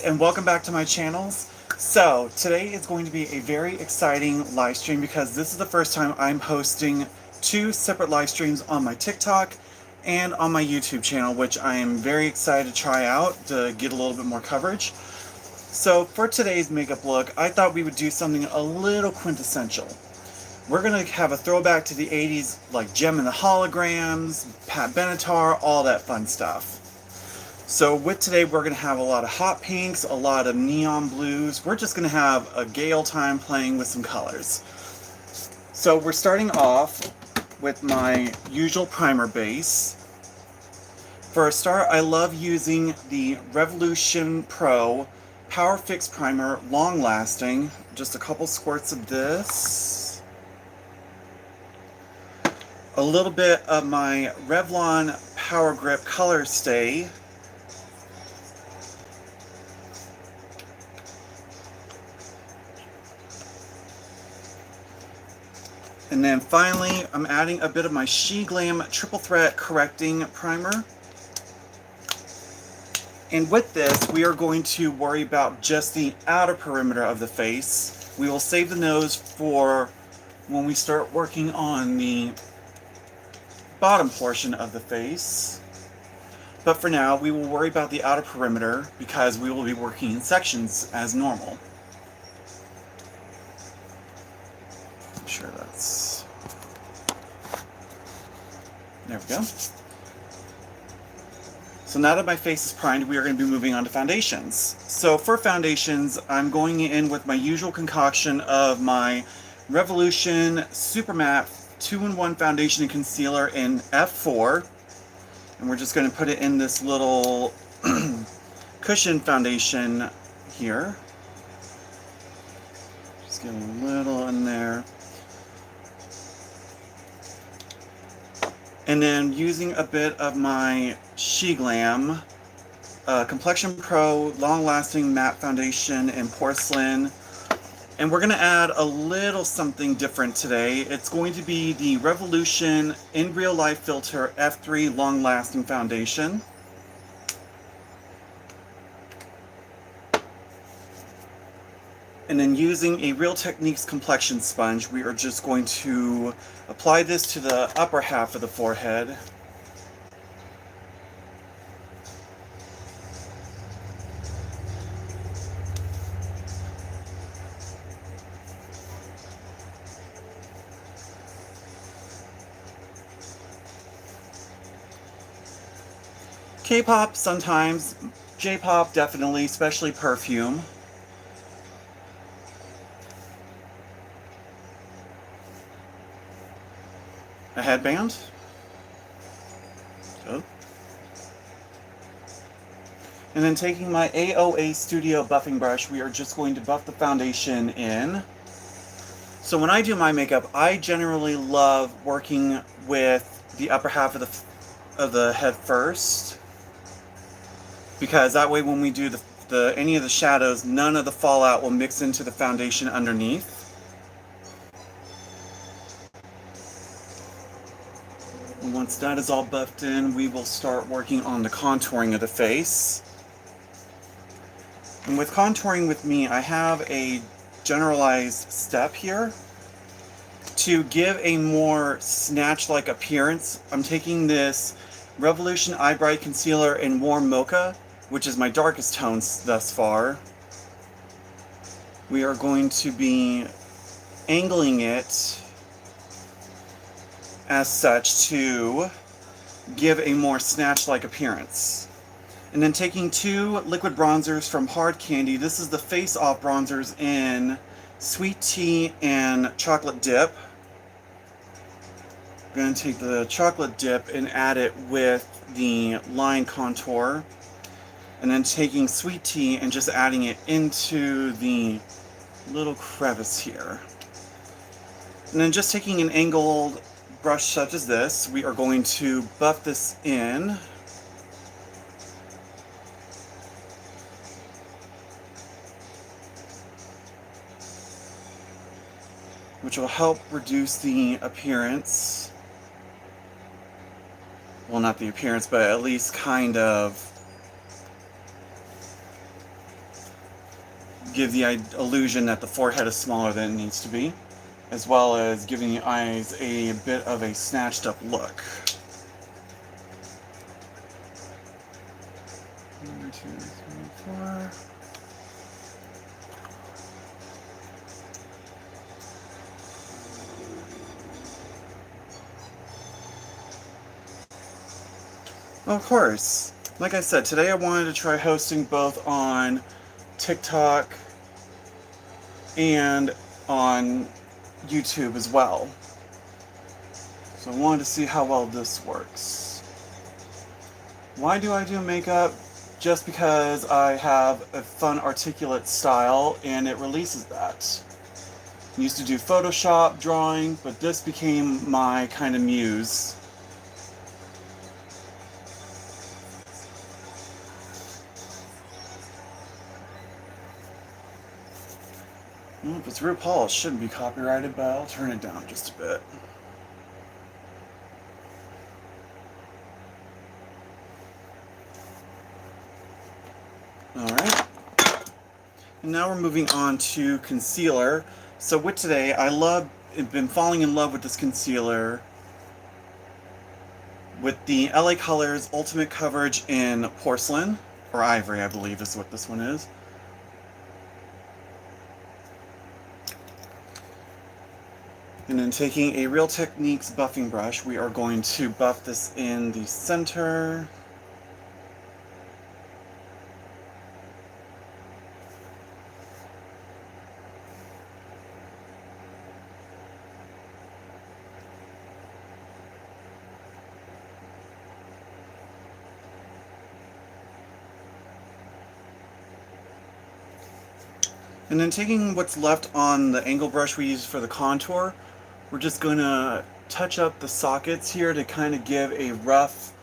And welcome back to my channels. So today is going to be a very exciting live stream because this is the first time I'm hosting two separate live streams on my TikTok and on my YouTube channel, which I am very excited to try out to get a little bit more coverage. So for today's makeup look, I thought we would do something a little quintessential. We're going to have a throwback to the 80s, like Gem and the Holograms, Pat Benatar, all that fun stuff. So with today, we're going to have a lot of hot pinks, a lot of neon blues. We're just going to have a gay old time playing with some colors. So we're starting off with my usual primer base. For a start, I love using the Revolution Pro Power Fix Primer, long lasting. Just a couple squirts of this. A little bit of my Revlon Power Grip Color Stay. And then finally, I'm adding a bit of my She Glam Triple Threat Correcting Primer. And with this, we are going to worry about just the outer perimeter of the face. We will save the nose for when we start working on the bottom portion of the face. But for now, we will worry about the outer perimeter because we will be working in sections as normal. I'm sure that's... There we go. So now that my face is primed, we are going to be moving on to foundations. So for foundations, I'm going in with my usual concoction of my Revolution Super Matte 2-in-1 Foundation and Concealer in F4. And we're just going to put it in this little cushion foundation here. Just get a little in there. And then using a bit of my She Glam Complexion Pro Long Lasting Matte Foundation in Porcelain. And we're going to add a little something different today. It's going to be the Revolution In Real Life Filter F3 Long Lasting Foundation. And then using a Real Techniques complexion sponge, we are just going to apply this to the upper half of the forehead. K-pop sometimes, J-pop definitely, especially perfume. A headband. Good. And then taking my AOA Studio buffing brush, we are just going to buff the foundation in. So when I do my makeup, I generally love working with the upper half of the head first, because that way when we do any of the shadows, none of the fallout will mix into the foundation underneath. And once that is all buffed in, we will start working on the contouring of the face. And with contouring with me, I have a generalized step here. To give a more snatch-like appearance, I'm taking this Revolution Eye Bright Concealer in Warm Mocha, which is my darkest tones thus far. We are going to be angling it as such to give a more snatch-like appearance. And then taking two liquid bronzers from Hard Candy. This is the Face Off bronzers in Sweet Tea and Chocolate Dip. I'm going to take the chocolate dip and add it with the line contour. And then taking Sweet Tea and just adding it into the little crevice here. And then just taking an angled brush such as this, we are going to buff this in. Which will help reduce the appearance. Well, not the appearance, but at least kind of give the illusion that the forehead is smaller than it needs to be, as well as giving the eyes a bit of a snatched up look. 1, 2, 3, 4. Of course, like I said, today I wanted to try hosting both on TikTok and on YouTube as well. So I wanted to see how well this works. Why do I do makeup? Just because I have a fun articulate style and it releases that. I used to do Photoshop drawing, but this became my kind of muse. If it's RuPaul, it shouldn't be copyrighted, but I'll turn it down just a bit. Alright. And now we're moving on to concealer. So with today, I've been falling in love with this concealer with the LA Colors Ultimate Coverage in Porcelain, or Ivory, I believe is what this one is. And then taking a Real Techniques buffing brush, we are going to buff this in the center. And then taking what's left on the angle brush we used for the contour, we're just going to touch up the sockets here to kind of give a rough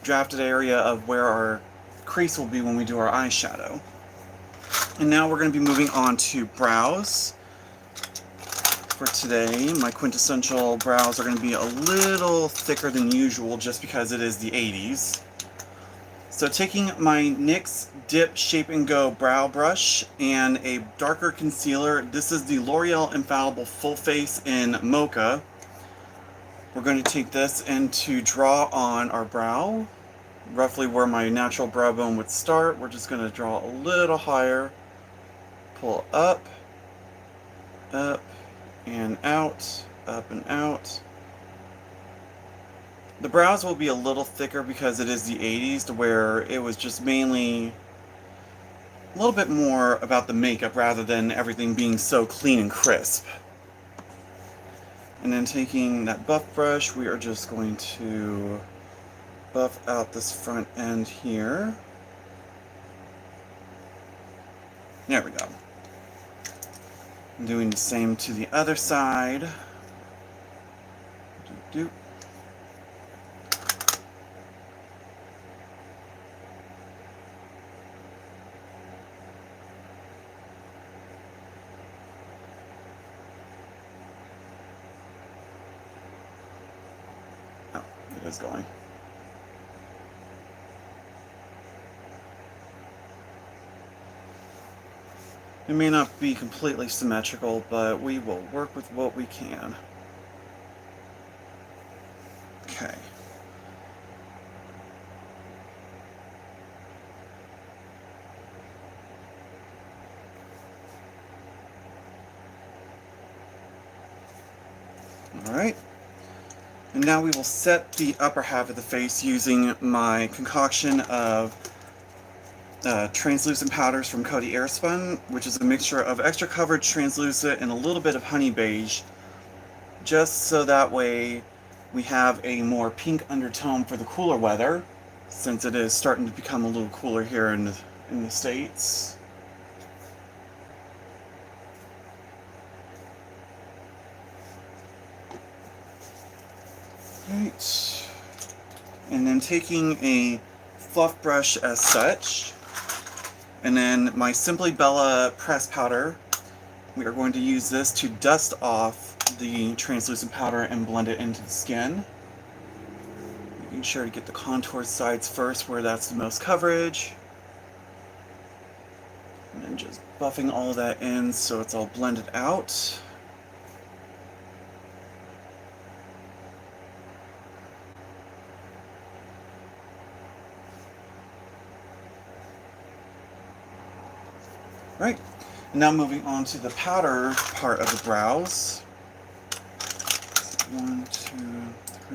drafted area of where our crease will be when we do our eyeshadow. And now we're going to be moving on to brows. For today, my quintessential brows are going to be a little thicker than usual just because it is the 80s. So taking my NYX Dip Shape and Go brow brush and a darker concealer, this is the L'Oreal Infallible Full Face in Mocha. We're going to take this and to draw on our brow, roughly where my natural brow bone would start. We're just going to draw a little higher, pull up, and out, up and out. The brows will be a little thicker because it is the 80s, to where it was just mainly a little bit more about the makeup rather than everything being so clean and crisp. And then taking that buff brush, we are just going to buff out this front end here. There we go. I'm doing the same to the other side. Doop. Oh, it is going. It may not be completely symmetrical, but we will work with what we can. Okay. Alright. And now we will set the upper half of the face using my concoction of translucent powders from Coty Airspun, which is a mixture of extra coverage translucent and a little bit of honey beige, just so that way we have a more pink undertone for the cooler weather, since it is starting to become a little cooler here in the States. Right. And then taking a fluff brush as such, and then my Simply Bella press powder, we are going to use this to dust off the translucent powder and blend it into the skin. Making sure to get the contour sides first where that's the most coverage. And And just buffing all that in so it's all blended out. Right. Now moving on to the powder part of the brows. 1, 2,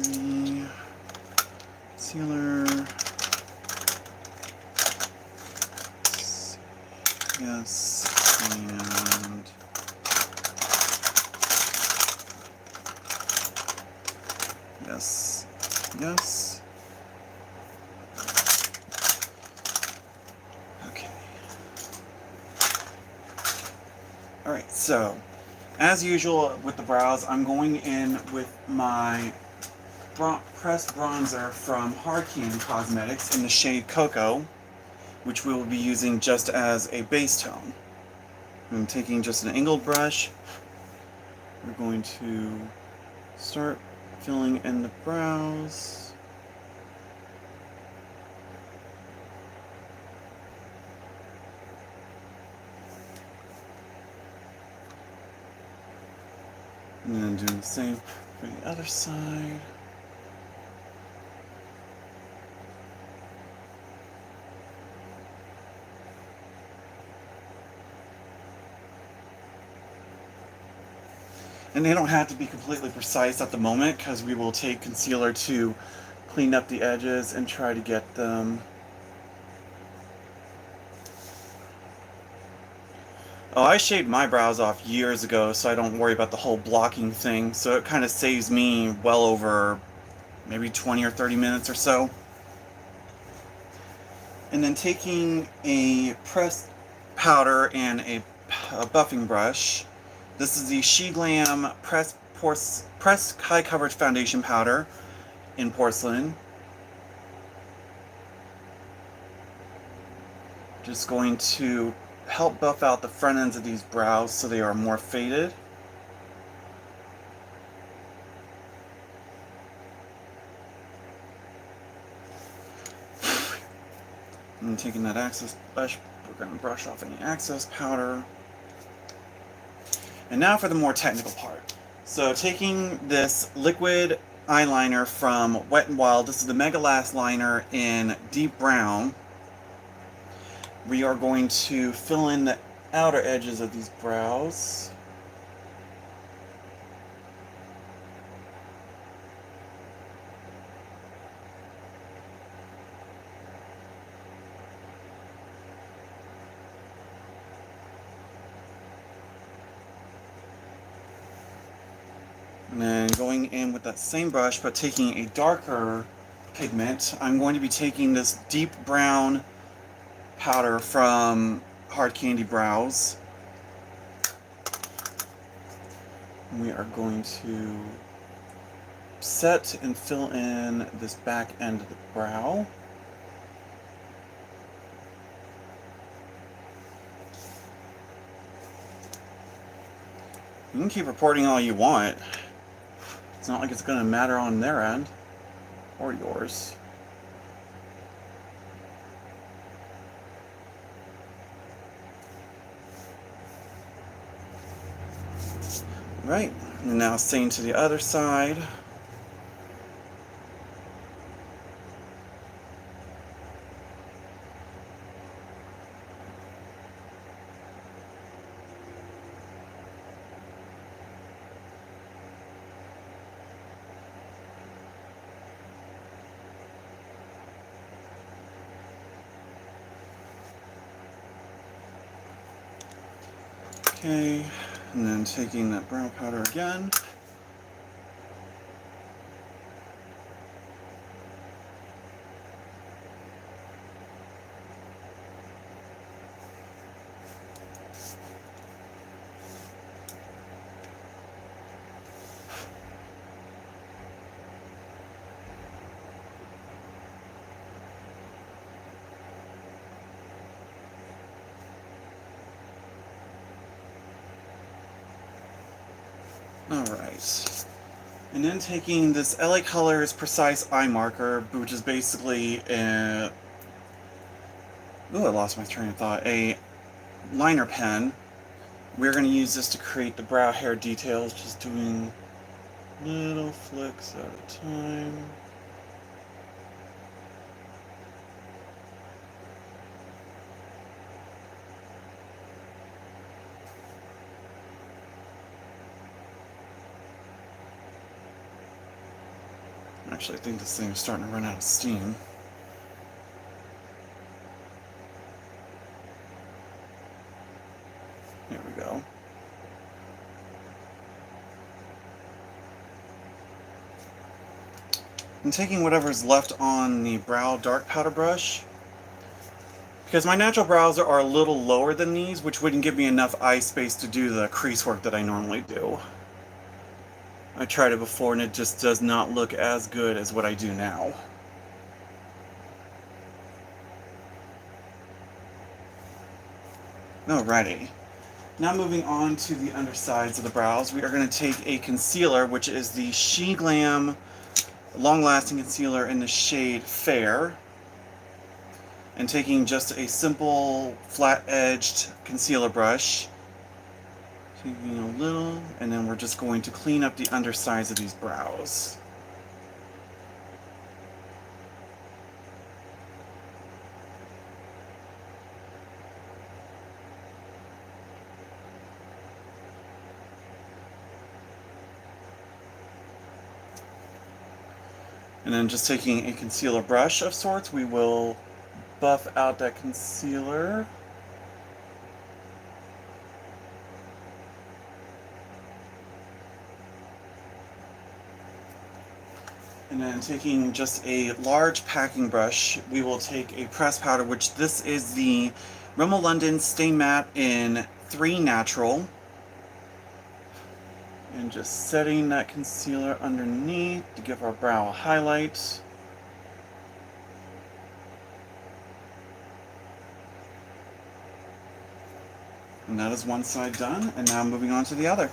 3. Concealer. Yes. And yes. Yes. Okay. Alright, so as usual with the brows, I'm going in with my pressed bronzer from Hard Candy Cosmetics in the shade Cocoa, which we will be using just as a base tone. I'm taking just an angled brush. We're going to start filling in the brows. And then doing the same for the other side. And they don't have to be completely precise at the moment because we will take concealer to clean up the edges and try to get them. Oh, I shaved my brows off years ago, so I don't worry about the whole blocking thing. So it kind of saves me well over maybe 20 or 30 minutes or so. And then taking a pressed powder and a buffing brush. This is the She Glam Press High Coverage Foundation Powder in porcelain. Just going to help buff out the front ends of these brows so they are more faded. And taking that excess brush, we're going to brush off any excess powder. And now for the more technical part. So taking this liquid eyeliner from Wet n Wild, this is the Mega Last Liner in deep brown. We are going to fill in the outer edges of these brows. And then going in with that same brush, but taking a darker pigment, I'm going to be taking this deep brown powder from Hard Candy Brows. We are going to set and fill in this back end of the brow. You can keep reporting all you want. It's not like it's going to matter on their end or yours. Right, and now same to the other side. Okay, and then taking that brown powder again. Alright, and then taking this LA Colors Precise Eye Marker, which is basically a... Ooh, I lost my train of thought. A liner pen, we're going to use this to create the brow hair details, just doing little flicks at a time. Actually, I think this thing is starting to run out of steam. There we go. I'm taking whatever's left on the brow dark powder brush, because my natural brows are a little lower than these, which wouldn't give me enough eye space to do the crease work that I normally do. I tried it before and it just does not look as good as what I do now. Alrighty. Now moving on to the undersides of the brows, we are going to take a concealer, which is the She Glam long-lasting concealer in the shade Fair, and taking just a simple flat-edged concealer brush, taking a little, and then we're just going to clean up the undersides of these brows. And then just taking a concealer brush of sorts, we will buff out that concealer. And then taking just a large packing brush, we will take a pressed powder, which this is the Rimmel London Stay Matte in 3 Natural. And just setting that concealer underneath to give our brow a highlight. And that is one side done, and now moving on to the other.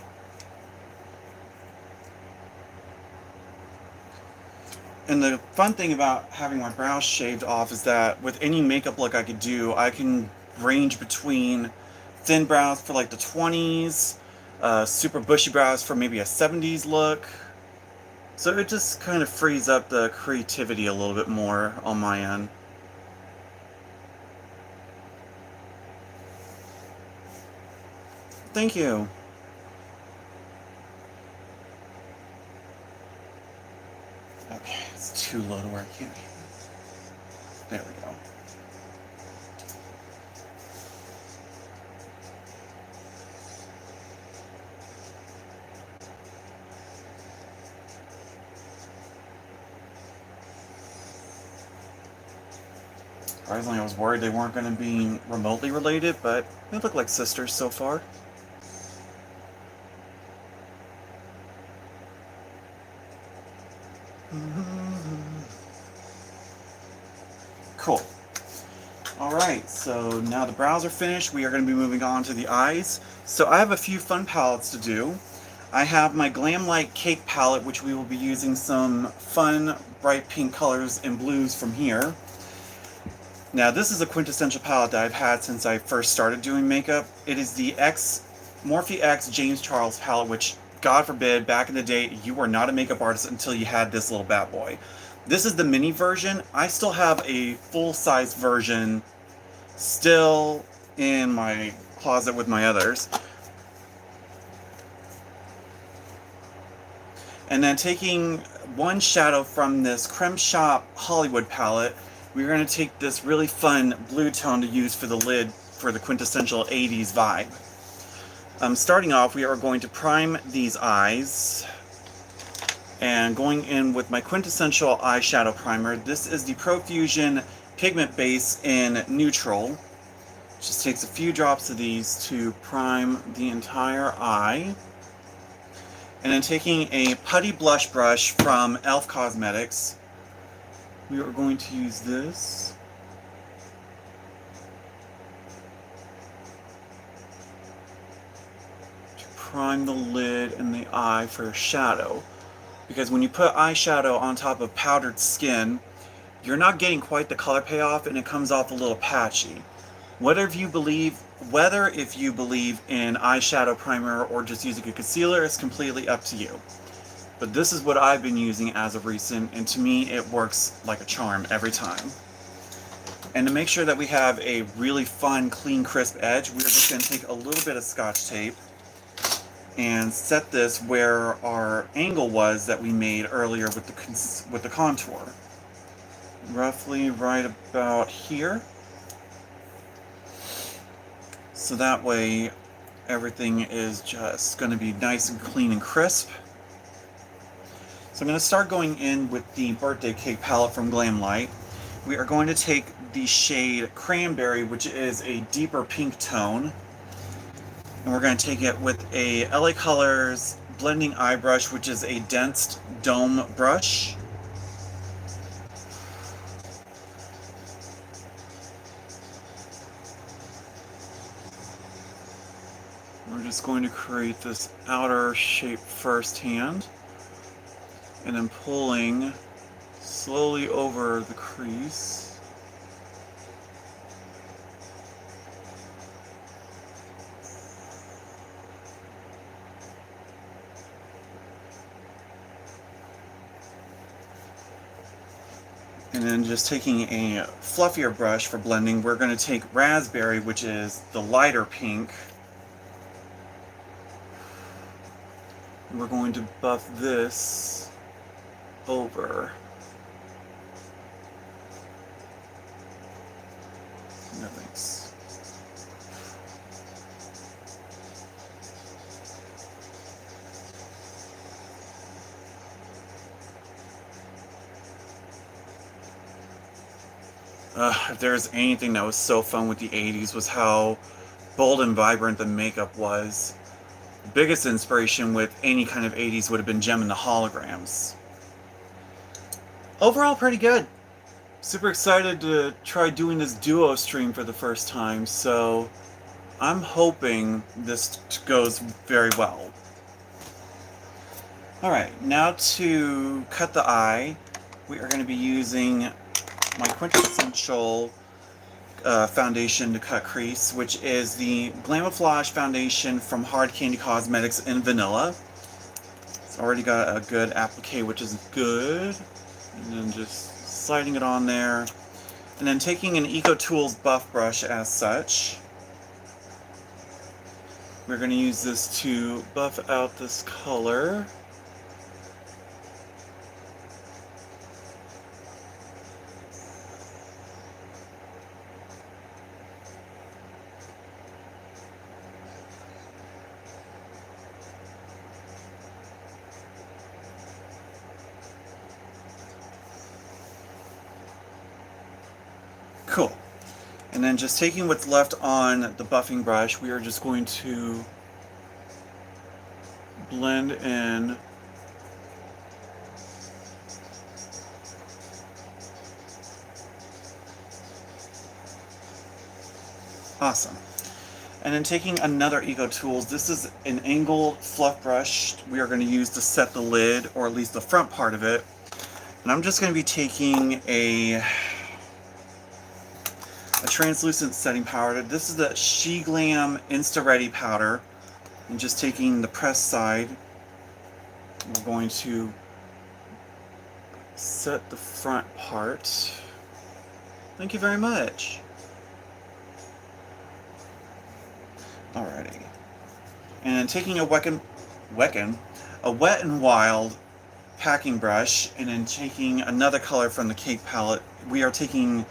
And the fun thing about having my brows shaved off is that with any makeup look I could do, I can range between thin brows for like the 20s, super bushy brows for maybe a 70s look. So it just kind of frees up the creativity a little bit more on my end. Thank you. Okay, it's too low to where I can't hear. There we go. Surprisingly, I was worried they weren't going to be remotely related, but they look like sisters so far. Cool. Alright, so now the brows are finished, we are going to be moving on to the eyes. So I have a few fun palettes to do. I have my Glam Light Cake palette, which we will be using some fun bright pink colors and blues from here. Now this is a quintessential palette that I've had since I first started doing makeup. It is the Morphe X James Charles palette, which, God forbid, back in the day, you were not a makeup artist until you had this little bad boy. This is the mini version. I still have a full-size version still in my closet with my others. And then taking one shadow from this Creme Shop Hollywood palette, we're going to take this really fun blue tone to use for the lid for the quintessential 80s vibe. Starting off, we are going to prime these eyes. And going in with my quintessential eyeshadow primer, this is the Profusion Pigment Base in Neutral. Just takes a few drops of these to prime the entire eye. And then taking a putty blush brush from e.l.f. Cosmetics, we are going to use this to prime the lid and the eye for a shadow. Because when you put eyeshadow on top of powdered skin, you're not getting quite the color payoff and it comes off a little patchy. Whether if you believe in eyeshadow primer or just using a concealer is completely up to you. But this is what I've been using as of recent, and to me it works like a charm every time. And to make sure that we have a really fun, clean, crisp edge, we're just going to take a little bit of Scotch tape and set this where our angle was that we made earlier with the contour. Roughly right about here. So that way everything is just going to be nice and clean and crisp. So I'm going to start going in with the birthday cake palette from Glamlight. We are going to take the shade Cranberry, which is a deeper pink tone, and we're going to take it with a LA Colors blending eye brush, which is a dense dome brush. We're just going to create this outer shape firsthand, and then pulling slowly over the crease. And then just taking a fluffier brush for blending, we're going to take Raspberry, which is the lighter pink. And we're going to buff this over. No thanks. If there's anything that was so fun with the 80s was how bold and vibrant the makeup was. The biggest inspiration with any kind of 80s would have been Gem and the Holograms. Overall, pretty good. Super excited to try doing this duo stream for the first time, so I'm hoping this goes very well. Alright, now to cut the eye, we are going to be using my quintessential foundation to cut crease, which is the Glamouflage foundation from Hard Candy Cosmetics in Vanilla. It's already got a good applique, which is good. And then just sliding it on there. And then taking an EcoTools buff brush as such. We're going to use this to buff out this color. Cool. And then just taking what's left on the buffing brush, we are just going to blend in awesome. And then taking another EcoTools, this is an angled fluff brush we are going to use to set the lid, or at least the front part of it. And I'm just going to be taking a translucent setting powder. This is the SheGlam Insta Ready powder. And just taking the press side, we're going to set the front part. Thank you very much. Alrighty. And taking a Wet n Wild packing brush, and then taking another color from the cake palette, we are taking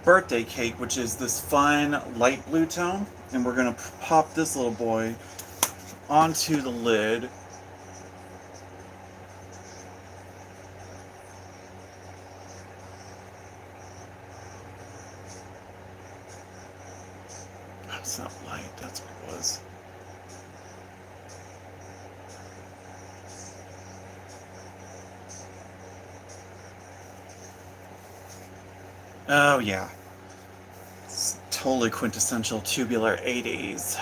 Birthday Cake, which is this fun light blue tone, and we're going to pop this little boy onto the lid. That's not light, that's what it was. Oh yeah, it's totally quintessential tubular 80s.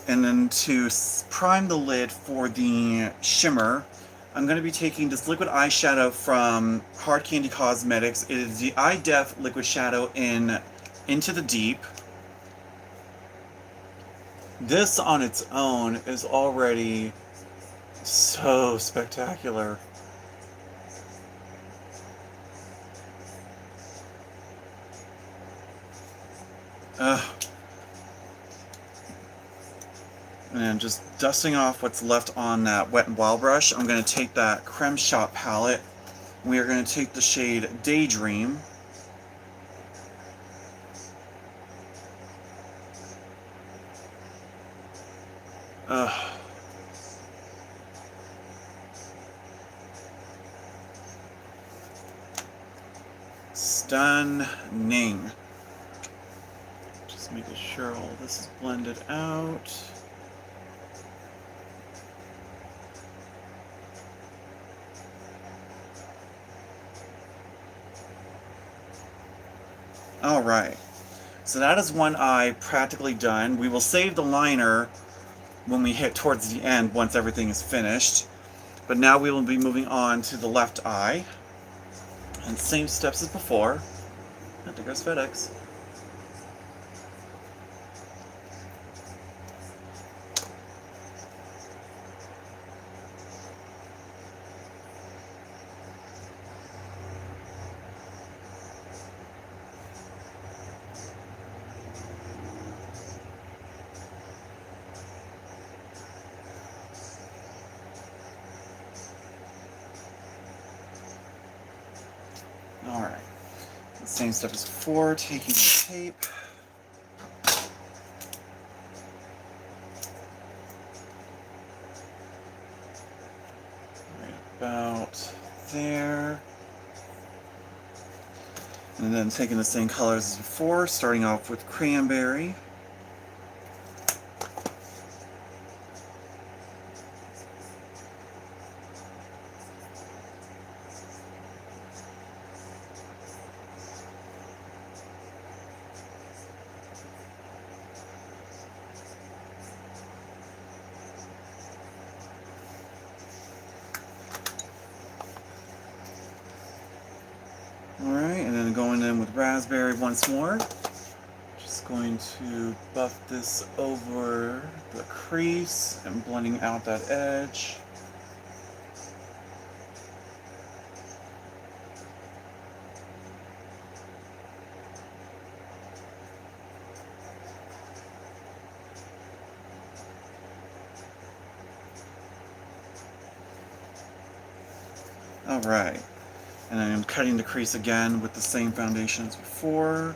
And then to prime the lid for the shimmer, I'm going to be taking this liquid eyeshadow from Hard Candy Cosmetics. It is the Eye Def Liquid Shadow in Into the Deep. This on its own is already so spectacular. And just dusting off what's left on that Wet n Wild brush, I'm going to take that Creme Shop palette. We are going to take the shade Daydream. Stunning. Just making sure all this is blended out. Alright, so that is one eye practically done. We will save the liner when we hit towards the end once everything is finished. But now we will be moving on to the left eye. And same steps as before. And there goes FedEx. Alright, same step as before, taking the tape. Right about there. And then taking the same colors as before, starting off with Cranberry. Alright, and then going in with Raspberry once more. Just going to buff this over the crease and blending out that edge. Alright. And I'm cutting the crease again with the same foundation as before.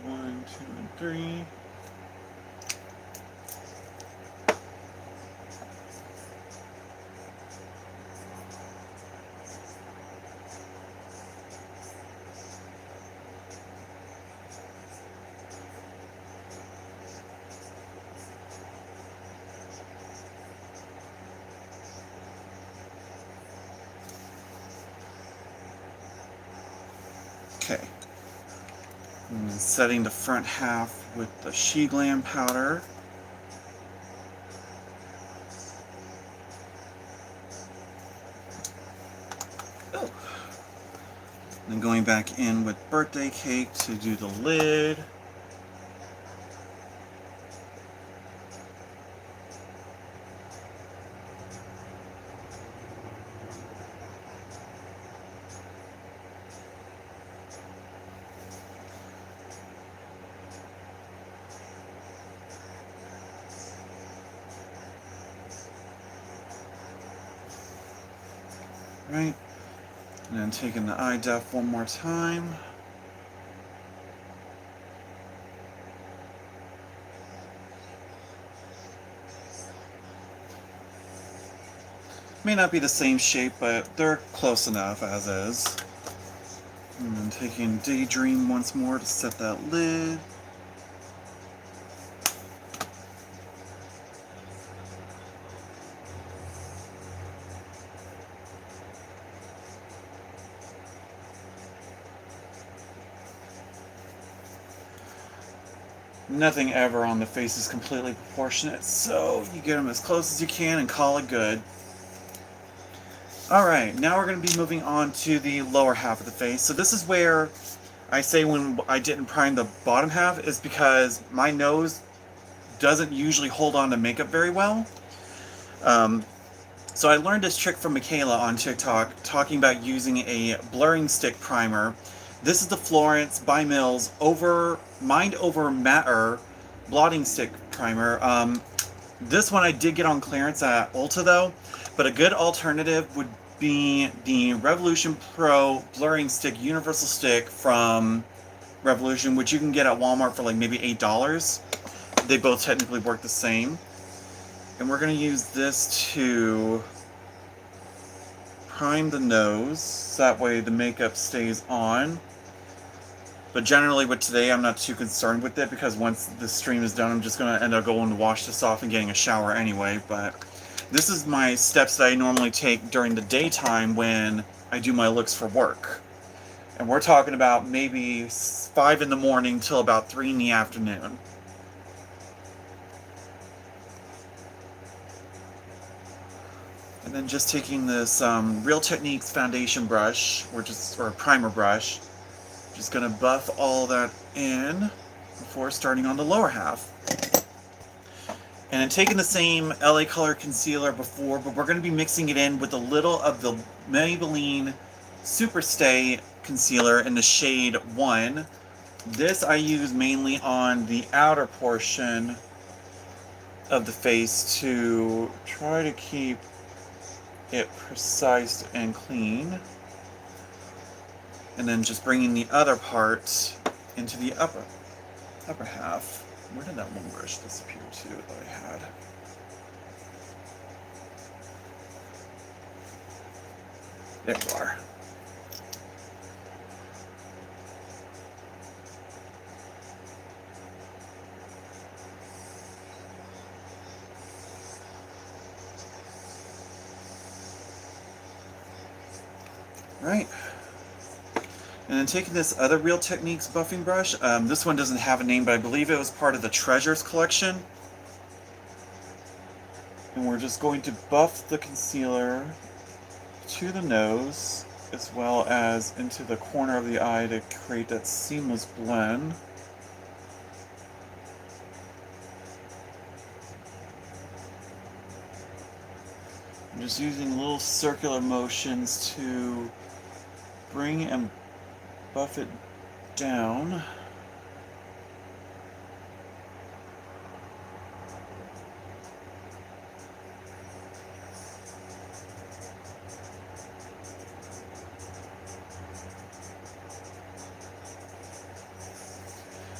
1, 2, and 3. Okay, and then setting the front half with the She Glam powder. Oh. And then going back in with Birthday Cake to do the lid. Right, and then taking the Eye Def one more time. May not be the same shape, but they're close enough as is. And then taking Daydream once more to set that lid. Nothing ever on the face is completely proportionate, so you get them as close as you can and call it good. Alright, now we're going to be moving on to the lower half of the face. So this is where I say when I didn't prime the bottom half is because my nose doesn't usually hold on to makeup very well. So I learned this trick from Michaela on TikTok, talking about using a blurring stick primer. This is the Florence by Mills Mind Over Matter blotting stick primer. This one I did get on clearance at Ulta though, but a good alternative would be the Revolution Pro blurring stick universal stick from Revolution, which you can get at Walmart for like maybe $8. They both technically work the same. And we're going to use this to prime the nose, so that way the makeup stays on. But generally with today, I'm not too concerned with it because once the stream is done, I'm just going to end up going to wash this off and getting a shower anyway. But this is my steps that I normally take during the daytime when I do my looks for work. And we're talking about maybe 5 in the morning till about 3 in the afternoon. And then just taking this Real Techniques foundation brush, or a primer brush, just going to buff all that in before starting on the lower half. And then taking the same LA Color concealer before, but we're going to be mixing it in with a little of the Maybelline Superstay concealer in the shade 1. This I use mainly on the outer portion of the face to try to keep it precise and clean. And then just bringing the other part into the upper half. Where did that one brush disappear to that I had? There you are. Right. And then taking this other Real Techniques buffing brush, this one doesn't have a name, but I believe it was part of the Treasures collection. And we're just going to buff the concealer to the nose, as well as into the corner of the eye to create that seamless blend. I'm just using little circular motions to bring and buff it down.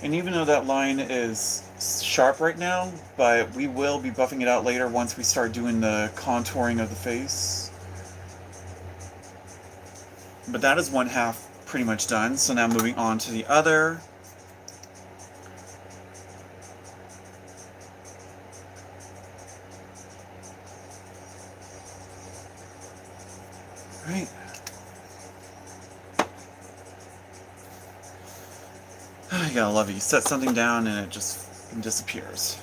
And even though that line is sharp right now, but we will be buffing it out later once we start doing the contouring of the face. But that is one half pretty much done, so now moving on to the other. Right. You gotta love it. You set something down and it just disappears.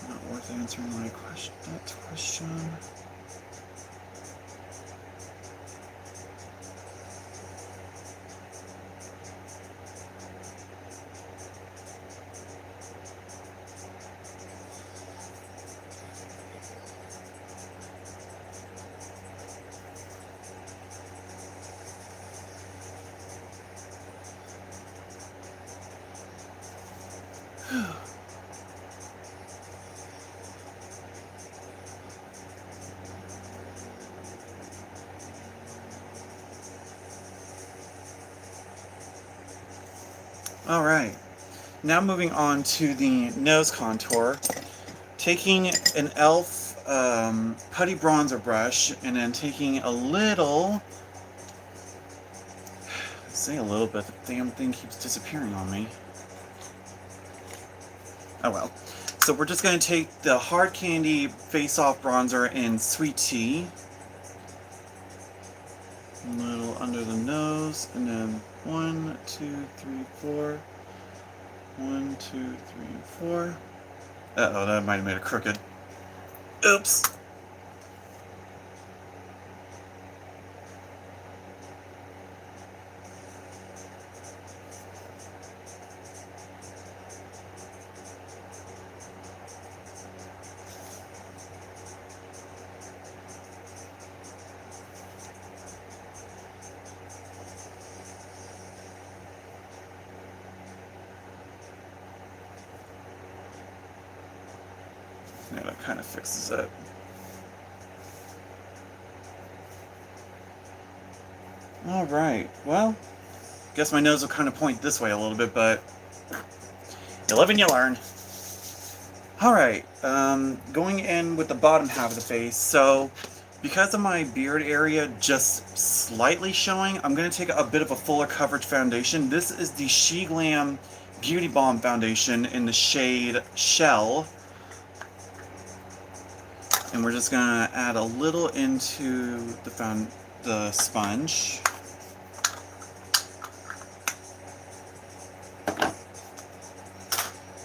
Not worth answering that question. Alright, now moving on to the nose contour. Taking an e.l.f. putty bronzer brush and then taking a little, I say a little bit, the damn thing keeps disappearing on me. Oh well. So we're just going to take the Hard Candy Face Off Bronzer in Sweet Tea. A little under the nose, and then 1, 2, 3, 4. 1, 2, 3, 4. Uh-oh, that might have made it crooked. Oops! Yeah, that kind of fixes it. Alright, well, guess my nose will kind of point this way a little bit, but you live and you learn. Alright, going in with the bottom half of the face, so because of my beard area just slightly showing, I'm going to take a bit of a fuller coverage foundation. This is the She Glam Beauty Balm Foundation in the shade Shell. And we're just going to add a little into the sponge.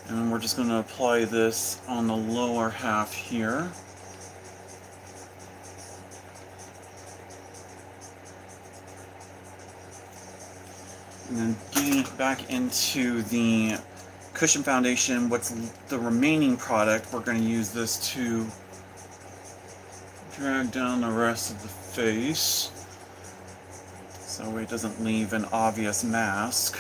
And we're just going to apply this on the lower half here. And then getting it back into the cushion foundation, what's the remaining product, we're going to use this to drag down the rest of the face so it doesn't leave an obvious mask.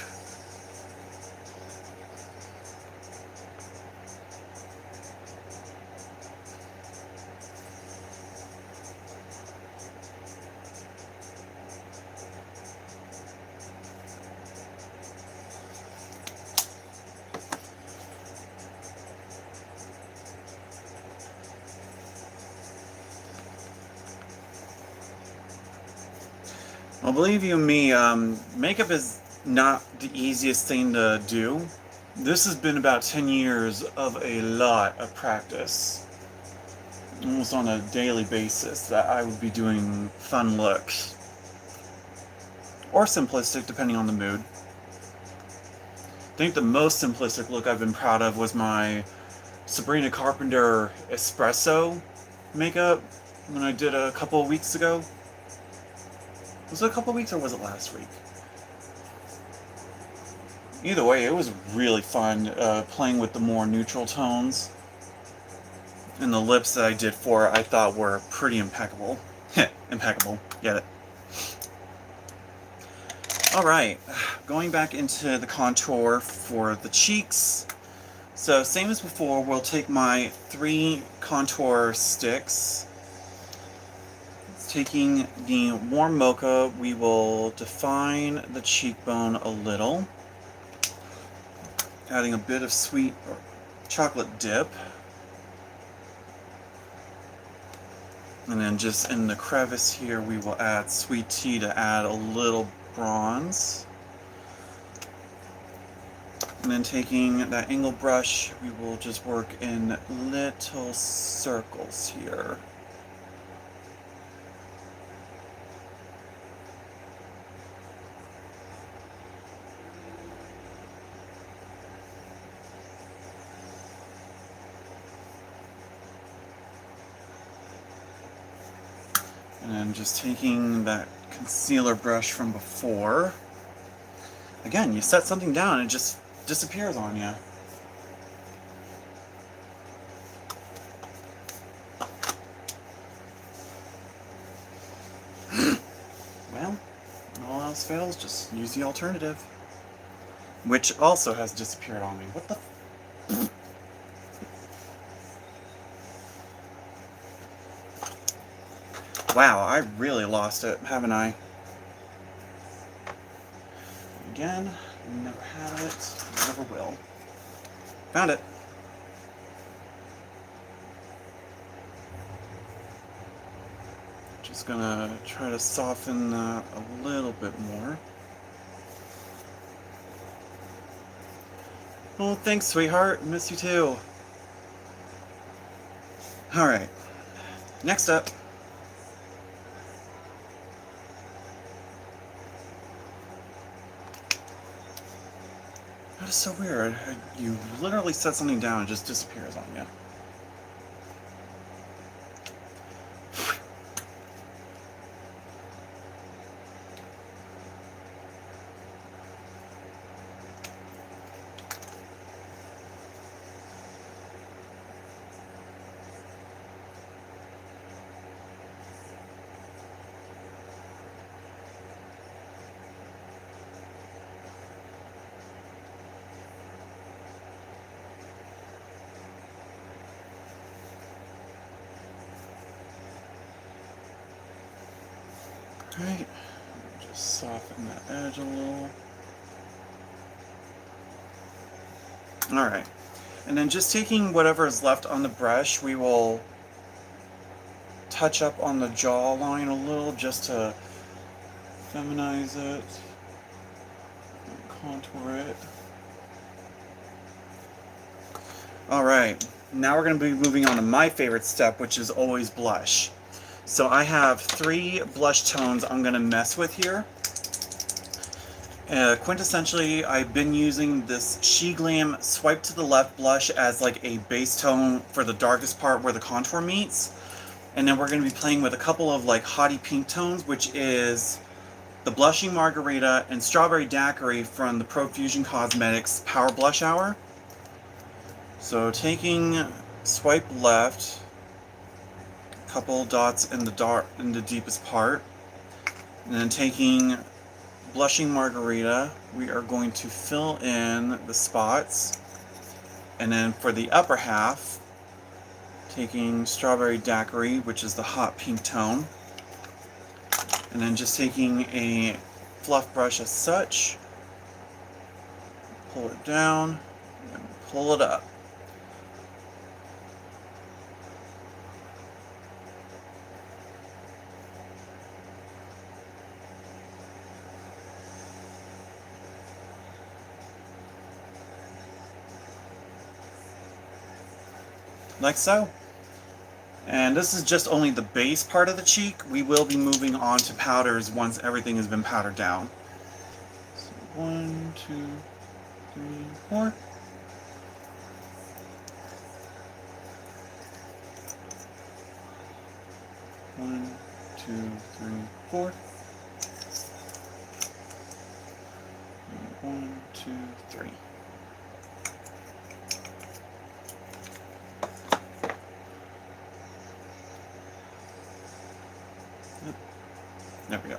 Well, believe you me, makeup is not the easiest thing to do. This has been about 10 years of a lot of practice. Almost on a daily basis that I would be doing fun looks. Or simplistic, depending on the mood. I think the most simplistic look I've been proud of was my Sabrina Carpenter Espresso makeup when I did a couple of weeks ago. Was it a couple weeks or was it last week? Either way, it was really fun playing with the more neutral tones. And the lips that I did for it, I thought were pretty impeccable. Impeccable, get it. Alright, going back into the contour for the cheeks. So, same as before, we'll take my 3 contour sticks. Taking the warm mocha, we will define the cheekbone a little, adding a bit of sweet chocolate dip, and then just in the crevice here we will add sweet tea to add a little bronze. And then taking that angle brush, we will just work in little circles here. And then just taking that concealer brush from before. Again, you set something down and it just disappears on you. Well, when all else fails, just use the alternative. Which also has disappeared on me. What the f... Wow, I really lost it, haven't I? Again, never had it, never will. Found it. Just gonna try to soften that a little bit more. Oh, thanks, sweetheart. Miss you too. Alright, next up. That is so weird. You literally set something down and it just disappears on you. Alright, just soften that edge a little. Alright, and then just taking whatever is left on the brush, we will touch up on the jawline a little just to feminize it, and contour it. Alright, now we're going to be moving on to my favorite step, which is always blush. So I have 3 blush tones I'm going to mess with here. Quintessentially, I've been using this She Glam Swipe to the Left blush as like a base tone for the darkest part where the contour meets. And then we're going to be playing with a couple of like haughty pink tones, which is the Blushing Margarita and Strawberry Daiquiri from the Profusion Cosmetics Power Blush Hour. So taking swipe left, a couple dots in the deepest part, and then taking Blushing Margarita, we are going to fill in the spots, and then for the upper half, taking Strawberry Daiquiri, which is the hot pink tone, and then just taking a fluff brush as such, pull it down, and pull it up. Like so. And this is just only the base part of the cheek. We will be moving on to powders once everything has been powdered down. So 1, 2, 3, 4. One, 2, 3, 4. 1, 2, 3. There we go.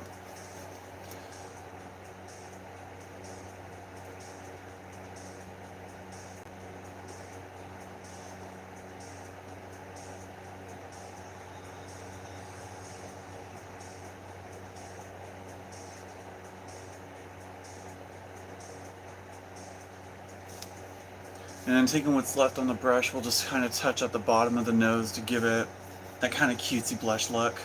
And then taking what's left on the brush, we'll just kind of touch at the bottom of the nose to give it that kind of cutesy blush look.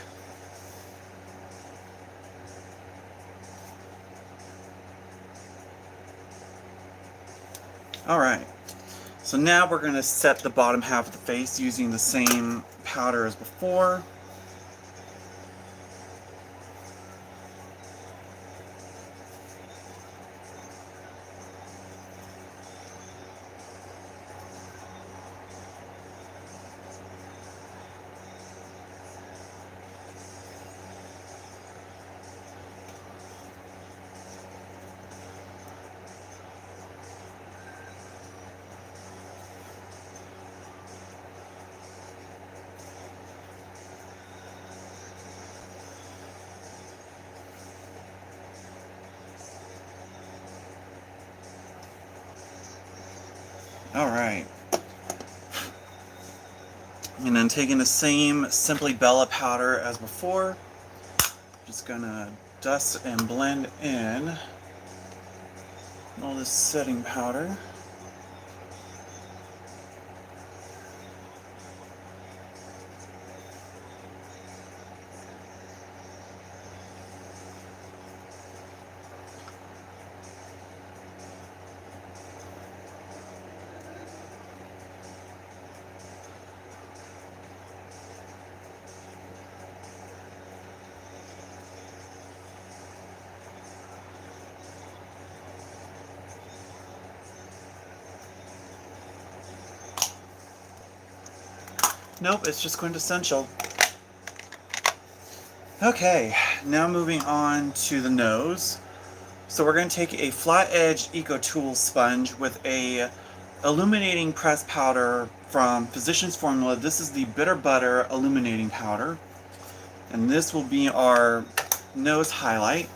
Alright, so now we're going to set the bottom half of the face using the same powder as before. Alright. And then taking the same Simply Bella powder as before, just gonna dust and blend in all this setting powder. Nope, it's just quintessential. Okay, now moving on to the nose. So we're going to take a flat-edged Eco Tool sponge with a illuminating pressed powder from Physicians Formula. This is the Bitter Butter Illuminating Powder. And this will be our nose highlight.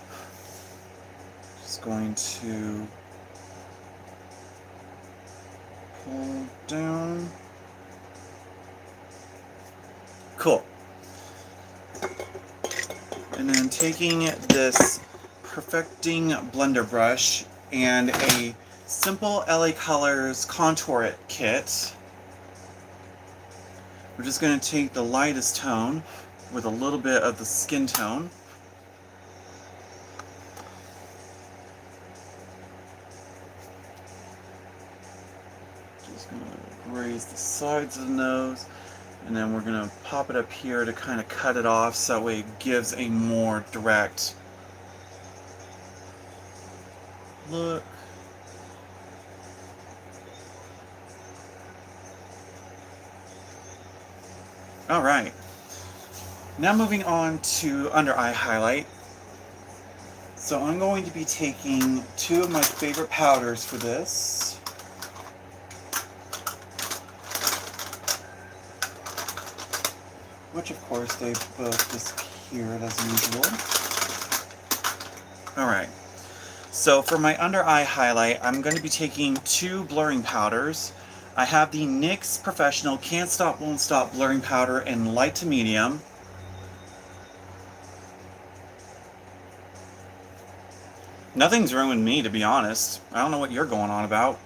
Just going to pull down. Cool. And then taking this Perfecting Blender brush and a simple LA Colors Contour Kit, we're just going to take the lightest tone with a little bit of the skin tone. Just going to raise the sides of the nose. And then we're going to pop it up here to kind of cut it off so that way it gives a more direct look. Alright. Now moving on to under eye highlight. So I'm going to be taking two of my favorite powders for this. Which, of course, they both disappeared as usual. Alright, so for my under eye highlight, I'm going to be taking two blurring powders. I have the NYX Professional Can't Stop Won't Stop blurring powder in light to medium. Nothing's ruined me, to be honest. I don't know what you're going on about.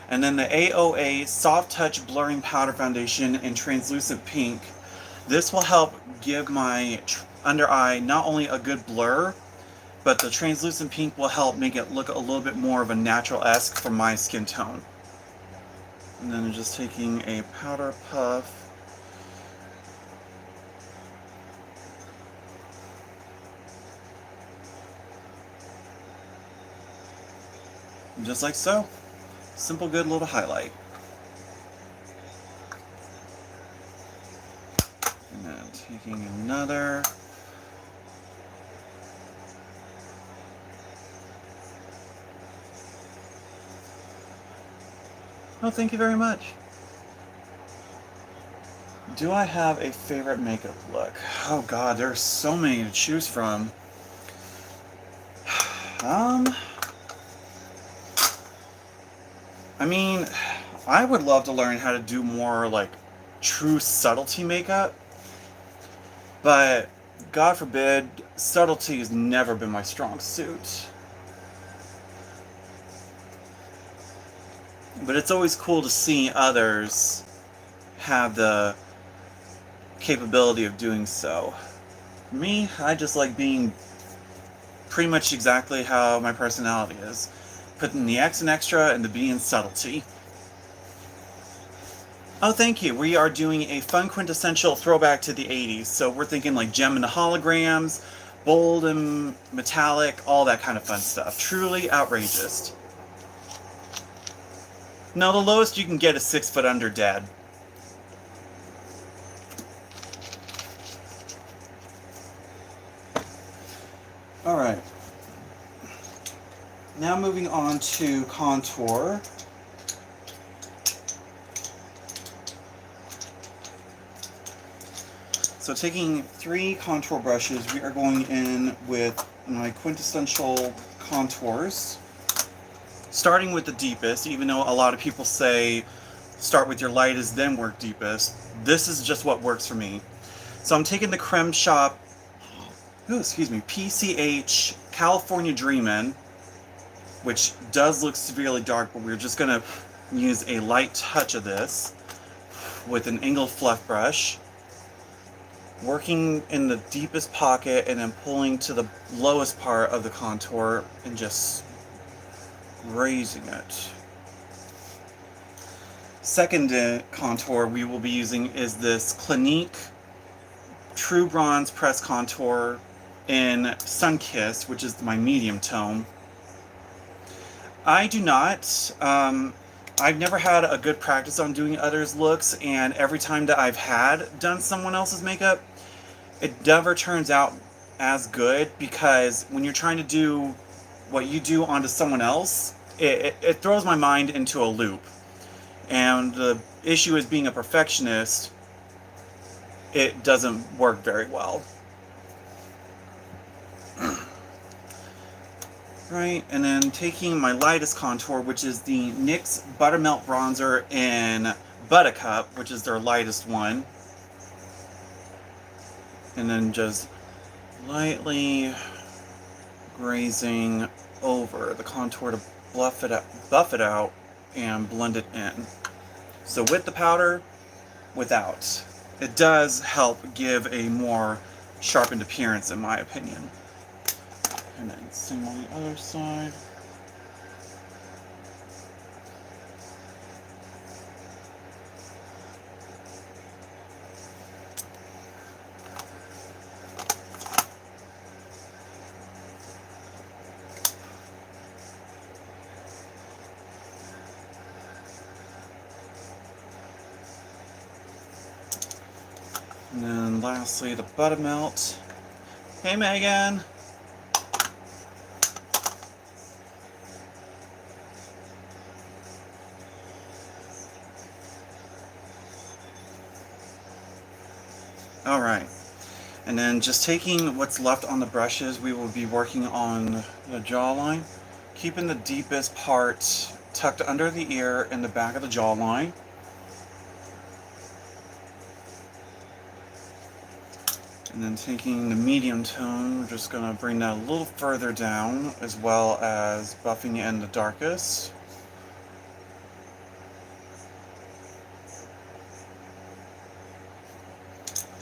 And then the AOA Soft Touch Blurring Powder Foundation in Translucent Pink. This will help give my under eye not only a good blur, but the translucent pink will help make it look a little bit more of a natural-esque for my skin tone. And then just taking a powder puff. And just like so. Simple, good little highlight. And then taking another. Oh, thank you very much. Do I have a favorite makeup look? Oh god, there are so many to choose from. I mean, I would love to learn how to do more, like, true subtlety makeup. But, God forbid, subtlety has never been my strong suit. But it's always cool to see others have the capability of doing so. Me, I just like being pretty much exactly how my personality is. Putting the X in extra and the B in subtlety. Oh, thank you. We are doing a fun quintessential throwback to the 80s. So we're thinking like gem and holograms, bold and metallic, all that kind of fun stuff. Truly outrageous. No, the lowest you can get is 6 foot under dead. Alright. Now moving on to contour. So taking 3 contour brushes, we are going in with my quintessential contours. Starting with the deepest, even though a lot of people say start with your lightest, then work deepest. This is just what works for me. So I'm taking the Creme Shop, PCH California Dreamin', which does look severely dark, but we're just going to use a light touch of this with an angled fluff brush. Working in the deepest pocket and then pulling to the lowest part of the contour and just raising it. Second contour we will be using is this Clinique True Bronze Press Contour in Sunkissed, which is my medium tone. I do not I've never had a good practice on doing others' looks, and every time that I've had done someone else's makeup, it never turns out as good, because when you're trying to do what you do onto someone else, it throws my mind into a loop. And the issue is, being a perfectionist, it doesn't work very well. Right, and then taking my lightest contour, which is the NYX Buttermelt Bronzer in Buttercup, which is their lightest one. And then just lightly grazing over the contour to buff it out and blend it in. So with the powder, without. It does help give a more sharpened appearance, in my opinion. And then same on the other side. And then lastly, the buttermelt. Hey, Megan! Alright, and then just taking what's left on the brushes, we will be working on the jawline, keeping the deepest part tucked under the ear in the back of the jawline. And then taking the medium tone, we're just going to bring that a little further down, as well as buffing in the darkest.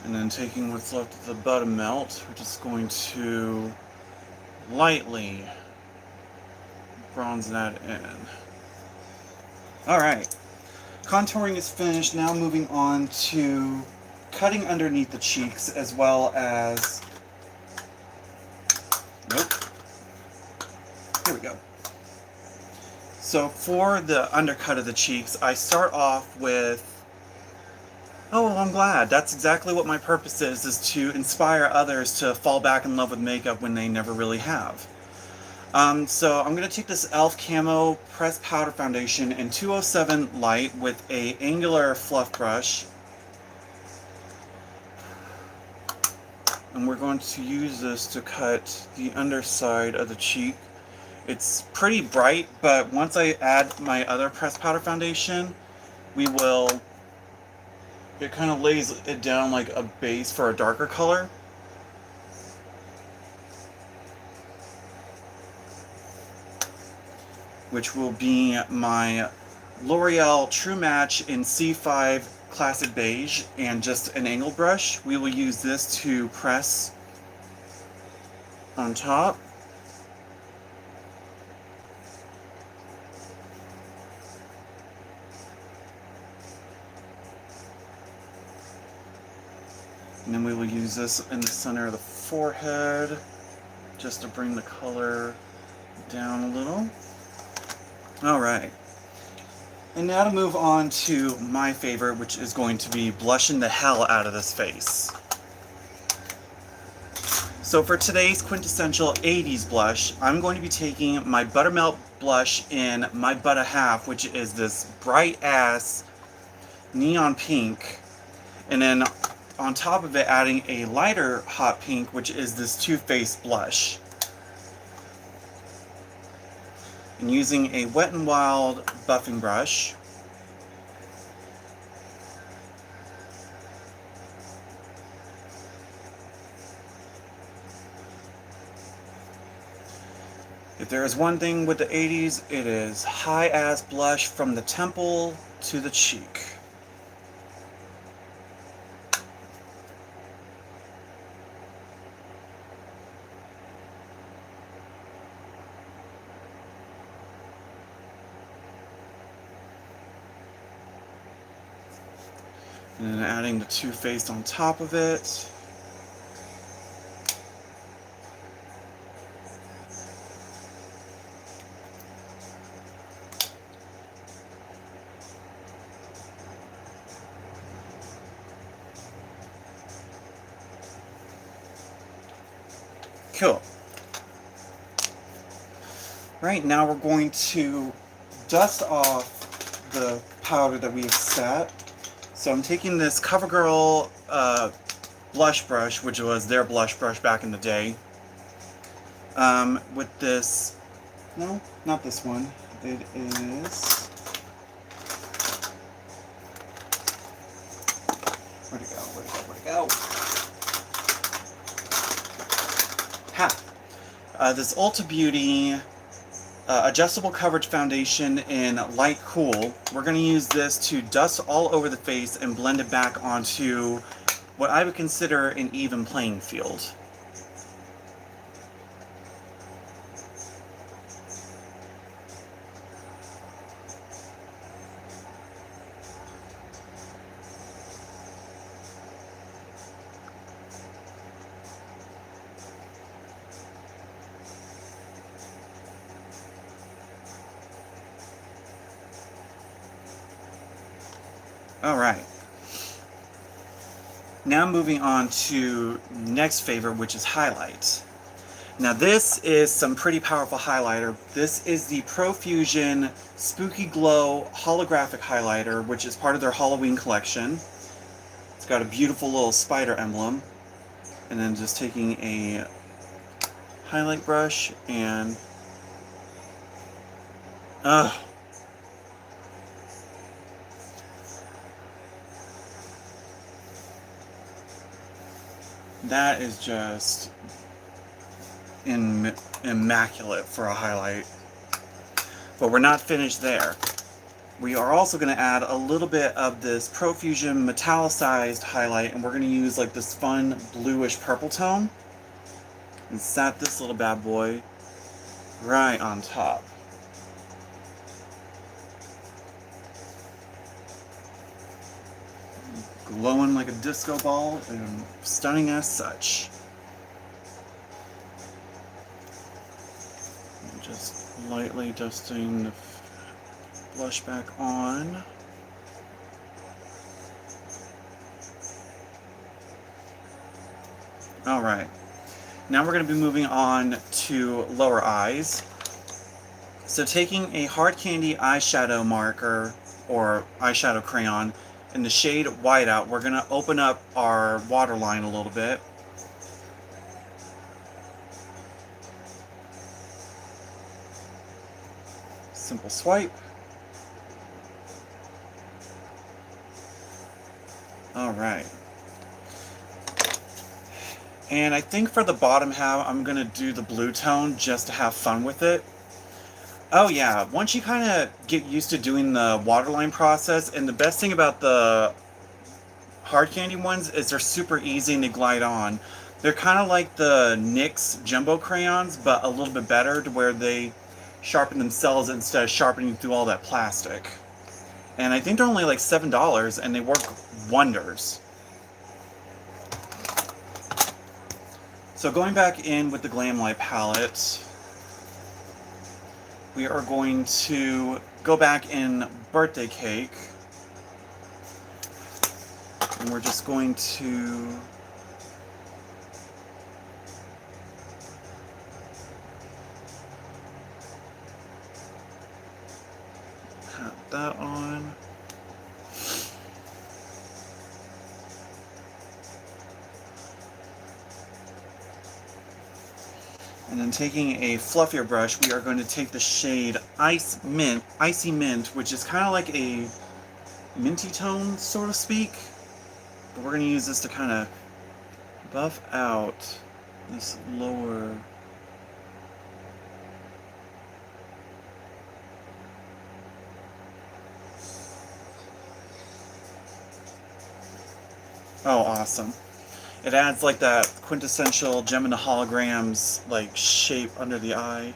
And then taking what's left of the buttermelt, we're just going to lightly bronze that in. Alright, contouring is finished. Now moving on to cutting underneath the cheeks, as well as, nope, here we go. So for the undercut of the cheeks, I start off with, oh, I'm glad. That's exactly what my purpose is to inspire others to fall back in love with makeup when they never really have. So I'm going to take this e.l.f. Camo Pressed Powder Foundation in 207 Light with a angular fluff brush. And we're going to use this to cut the underside of the cheek. It's pretty bright, but once I add my other pressed powder foundation, it kind of lays it down like a base for a darker color. Which will be my L'Oreal True Match in C5 Classic Beige, and just an angled brush. We will use this to press on top. And then we will use this in the center of the forehead, just to bring the color down a little. Alright. And now to move on to my favorite, which is going to be blushing the hell out of this face. So for today's quintessential 80s blush, I'm going to be taking my Buttermelt blush in My Butter Half, which is this bright-ass neon pink. And then on top of it, adding a lighter hot pink, which is this Too Faced blush. And using a Wet n Wild buffing brush, if there is one thing with the 80s, it is high-ass blush from the temple to the cheek. And then adding the Too Faced on top of it. Cool. Right now we're going to dust off the powder that we've set. So I'm taking this CoverGirl blush brush, which was their blush brush back in the day, with this, no, not this one, it is, where'd it go, where'd it go, where'd it go? Ha! This Ulta Beauty adjustable coverage foundation in light cool. We're going to use this to dust all over the face and blend it back onto what I would consider an even playing field. Alright. Now moving on to next favorite, which is highlight. Now this is some pretty powerful highlighter. This is the Profusion Spooky Glow Holographic Highlighter, which is part of their Halloween collection. It's got a beautiful little spider emblem. And then just taking a highlight brush and... that is just immaculate for a highlight. But we're not finished there. We are also going to add a little bit of this Profusion metallicized highlight, and we're going to use like this fun bluish purple tone. And set this little bad boy right on top. Glowing like a disco ball and stunning as such. And just lightly dusting the blush back on. Alright, now we're going to be moving on to lower eyes. So taking a hard candy eyeshadow marker or eyeshadow crayon in the shade Whiteout, we're going to open up our waterline a little bit. Simple swipe. Alright. And I think for the bottom half, I'm going to do the blue tone just to have fun with it. Oh yeah, once you kind of get used to doing the waterline process, and the best thing about the hard candy ones is they're super easy and they glide on. They're kind of like the NYX jumbo crayons, but a little bit better, to where they sharpen themselves instead of sharpening through all that plastic. And I think they're only like $7, and they work wonders. So going back in with the Glamlight palette, we are going to go back in Birthday Cake, and we're just going to have that on. And then taking a fluffier brush, we are going to take the shade Icy Mint, which is kind of like a minty tone, so to speak. But we're going to use this to kind of buff out this lower. Oh, awesome. It adds like that quintessential Gem and the Holograms like shape under the eye.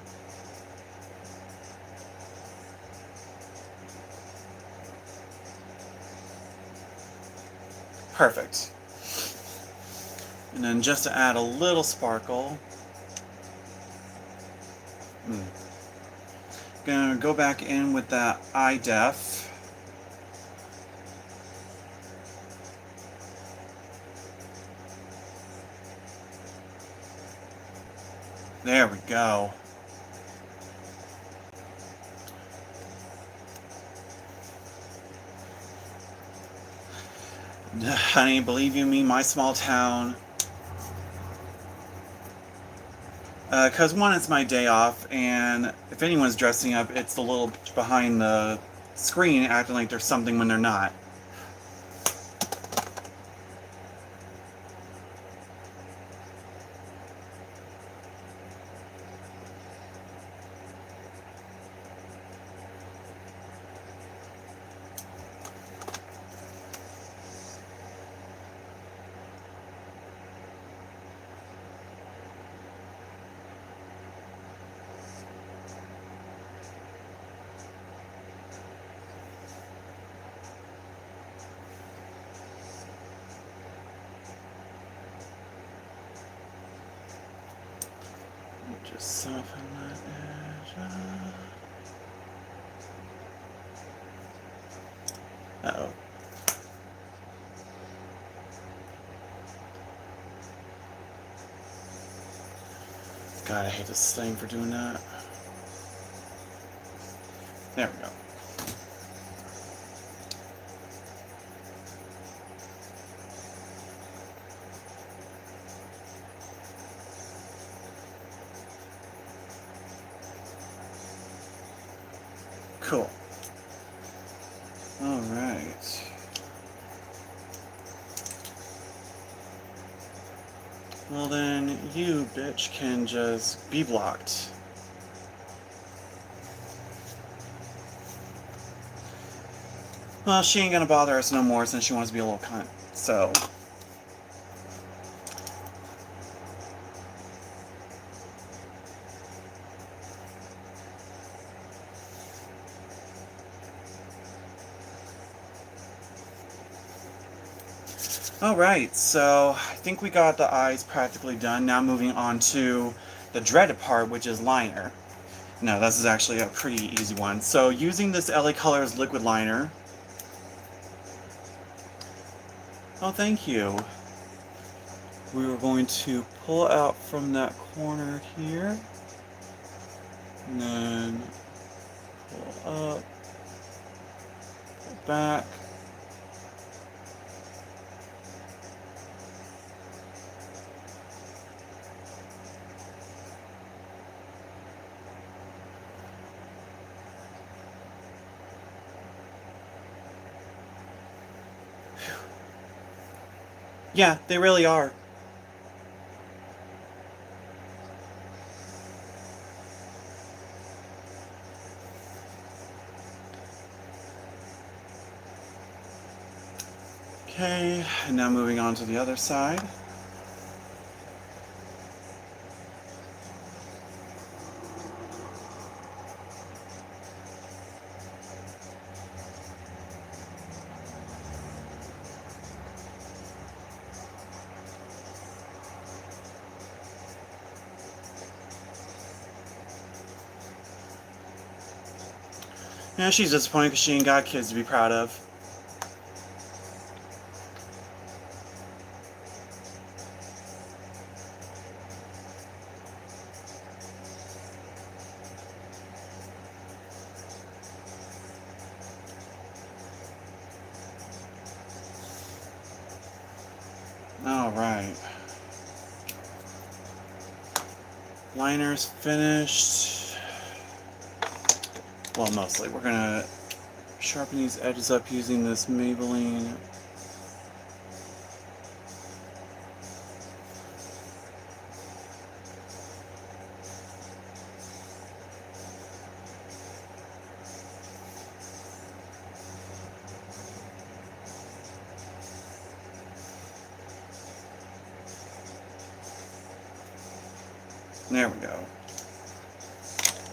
Perfect. And then just to add a little sparkle, gonna go back in with that eye def. There we go. Honey, believe you me, my small town. Because one, it's my day off, and if anyone's dressing up, it's the little bitch behind the screen acting like there's something when they're not. Just soften that edge up. Uh-oh. God, I hate this thing for doing that. There we go. Cool. All right. Well then, you bitch can just be blocked. Well, she ain't gonna bother us no more since she wants to be a little cunt. So. Alright, so I think we got the eyes practically done. Now moving on to the dreaded part, which is liner. No, this is actually a pretty easy one. So using this LA Colors liquid liner. Oh, thank you. We were going to pull out from that corner here. And then pull up, pull back. Yeah, they really are. Okay, and now moving on to the other side. Yeah, she's disappointed because she ain't got kids to be proud of. Alright. Liner's finished. Well, mostly. We're gonna sharpen these edges up using this Maybelline. There we go.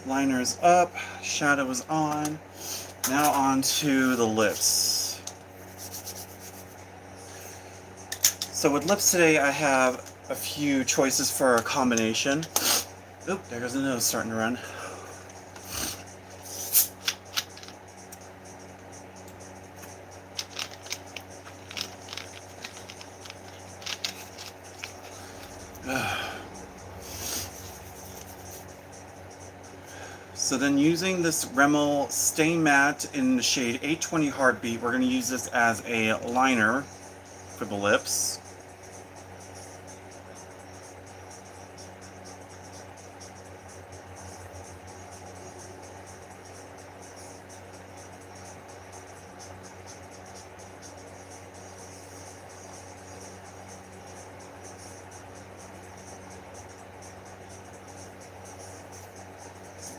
Liner's up, shadow is on. Now on to the lips. So with lips today, I have a few choices for a combination. Oop, there goes the nose starting to run. So then using this Rimmel Stain Matte in the shade 820 Heartbeat, we're going to use this as a liner for the lips.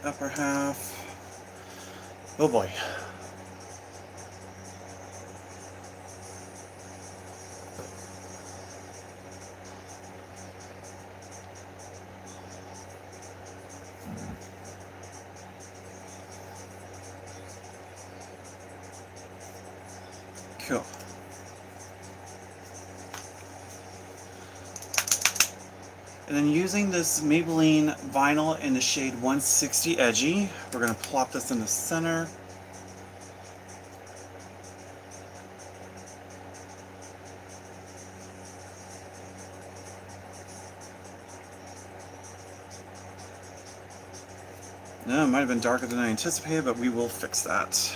Upper half. Oh boy. Cool. And then using this Maybelline vinyl in the shade 160 Edgy, we're going to plop this in the center. No, it might have been darker than I anticipated, but we will fix that.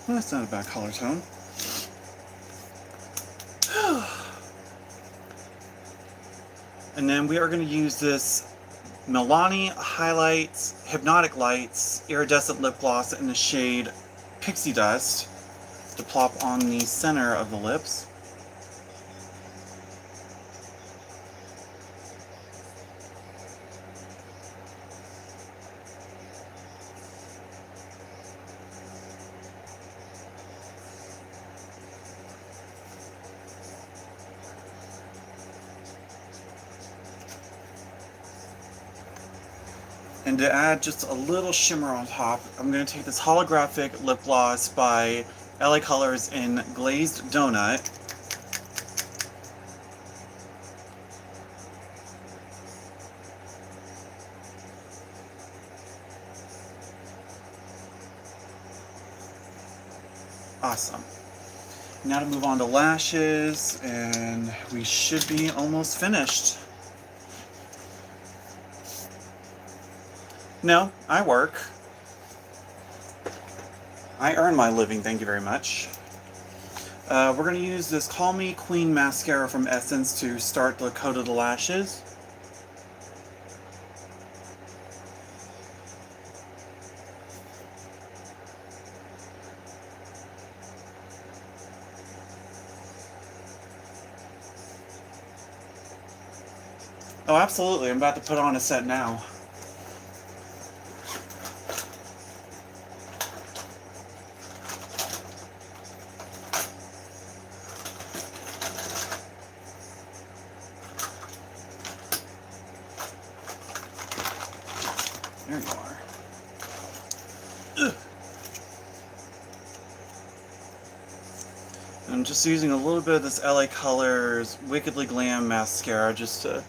Well, that's not a bad color tone. And then we are going to use this Milani Highlights Hypnotic Lights Iridescent Lip Gloss in the shade Pixie Dust to plop on the center of the lips. And to add just a little shimmer on top, I'm going to take this holographic lip gloss by LA Colors in Glazed Donut. Awesome. Now to move on to lashes, and we should be almost finished. No, I work. I earn my living, thank you very much. We're going to use this Call Me Queen mascara from Essence to start the coat of the lashes. Oh, absolutely. I'm about to put on a set now. There you are. Ugh. I'm just using a little bit of this LA Colors Wickedly Glam mascara just to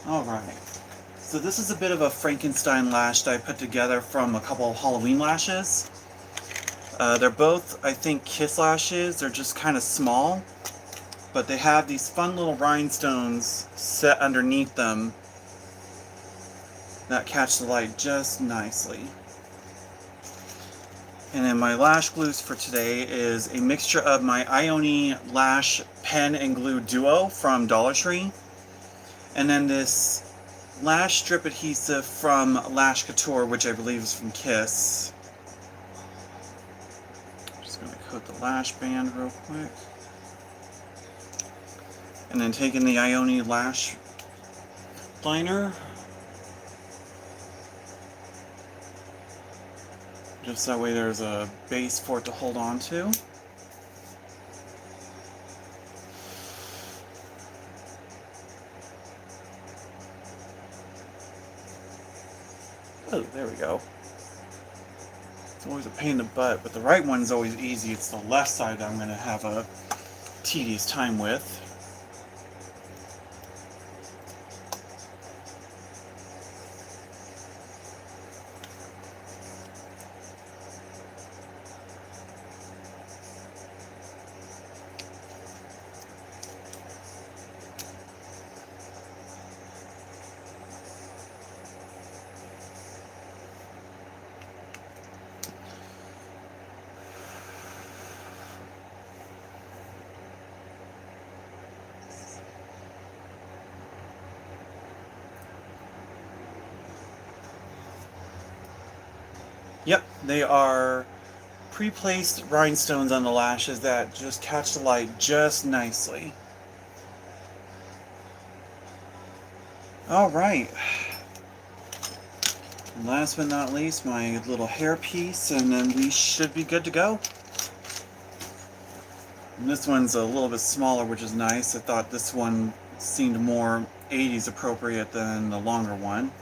Alright, so this is a bit of a Frankenstein lash that I put together from a couple of Halloween lashes. They're both, I think, kiss lashes. They're just kind of small, but they have these fun little rhinestones set underneath them that catch the light just nicely. And then my lash glues for today is a mixture of my Ioni Lash Pen and Glue Duo from Dollar Tree, and then this lash strip adhesive from Lash Couture, which I believe is from Kiss. I'm just going to coat the lash band real quick. And then taking the Ioni Lash Liner, just that way there's a base for it to hold on to. Oh, there we go. It's always a pain in the butt, but the right one is always easy. It's the left side that I'm going to have a tedious time with. Yep, they are pre-placed rhinestones on the lashes that just catch the light just nicely. All right. And last but not least, my little hair piece, and then we should be good to go. And this one's a little bit smaller, which is nice. I thought this one seemed more 80s appropriate than the longer one.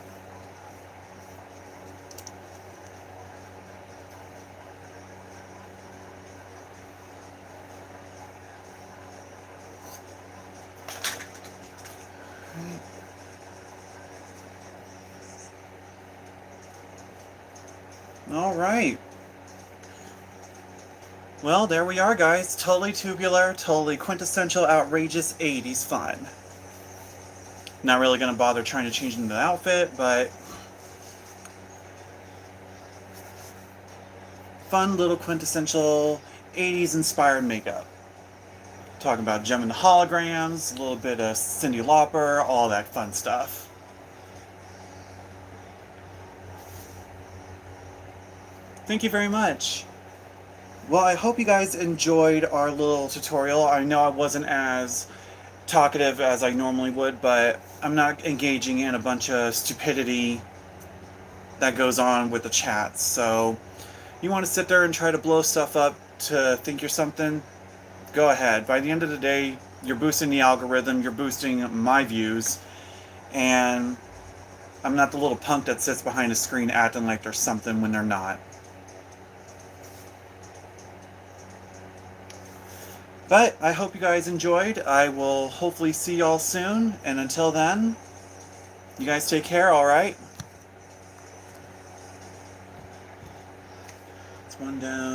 All right. Well, there we are, guys. Totally tubular, totally quintessential, outrageous 80s fun. Not really going to bother trying to change into the outfit, but fun little quintessential 80s inspired makeup. Talking about Gem and the Holograms, a little bit of Cyndi Lauper, all that fun stuff. Thank you very much. Well, I hope you guys enjoyed our little tutorial. I know I wasn't as talkative as I normally would, but I'm not engaging in a bunch of stupidity that goes on with the chats. So, you want to sit there and try to blow stuff up to think you're something? Go ahead. By the end of the day, you're boosting the algorithm, you're boosting my views, and I'm not the little punk that sits behind a screen acting like they're something when they're not. But I hope you guys enjoyed. I will hopefully see y'all soon, and until then, you guys take care, alright? It's one down.